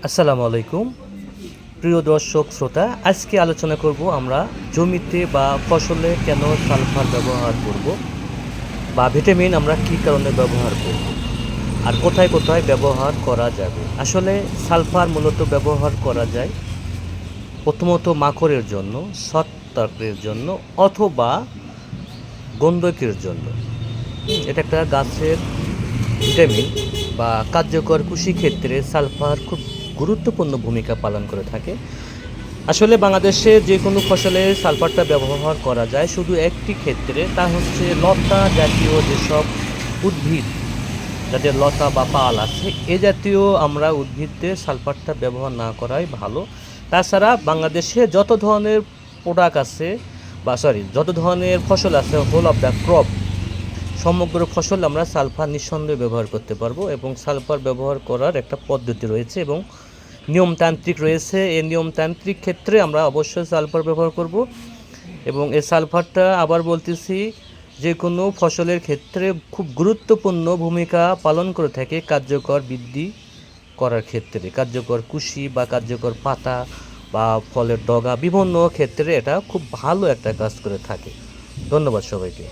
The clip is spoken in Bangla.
আসসালামু আলাইকুম প্রিয় দর্শক শ্রোতা। আজকে আলোচনা করব আমরা জমিতে বা ফসলে কেন সালফার ব্যবহার করব বা ভিটামিন আমরা কী কারণে ব্যবহার করব আর কোথায় কোথায় ব্যবহার করা যাবে। আসলে সালফার মূলত ব্যবহার করা যায় প্রথমত মাকড়ের জন্য, ছত্রাকের জন্য অথবা গন্ধকের জন্য। এটা একটা গাছের ভিটামিন বা কার্যকর কৃষিক্ষেত্রে সালফার খুব গুরুত্বপূর্ণ ভূমিকা পালন করে থাকে। আসলে বাংলাদেশে যে কোনো ফসলে সালফারটা ব্যবহার করা যায় শুধু একটি ক্ষেত্রে, তা হচ্ছে লতা জাতীয় যেসব উদ্ভিদ, যাদের লতা বা পাল আছে, এ জাতীয় আমরা উদ্ভিদে সালফারটা ব্যবহার না করাই ভালো। তাছাড়া বাংলাদেশে যত ধরনের প্রোডাক্ট আছে যত ধরনের ফসল আছে, হোল অফ দ্য ক্রপ, সমগ্র ফসল আমরা সালফার নিঃসন্দেহে ব্যবহার করতে পারবো এবং সালফার ব্যবহার করার একটা পদ্ধতি রয়েছে এবং নিয়মতান্ত্রিক রয়েছে। এই নিয়মতান্ত্রিক ক্ষেত্রে আমরা অবশ্যই সালফার ব্যবহার করব এবং এই সালফারটা আবার বলতেছি যে কোনো ফসলের ক্ষেত্রে খুব গুরুত্বপূর্ণ ভূমিকা পালন করে থাকে কার্যকর বৃদ্ধি করার ক্ষেত্রে, কার্যকর কুশি বা কার্যকর পাতা বা ফলের ডগা, বিভিন্ন ক্ষেত্রে এটা খুব ভালো একটা কাজ করে থাকে। ধন্যবাদ সবাইকে।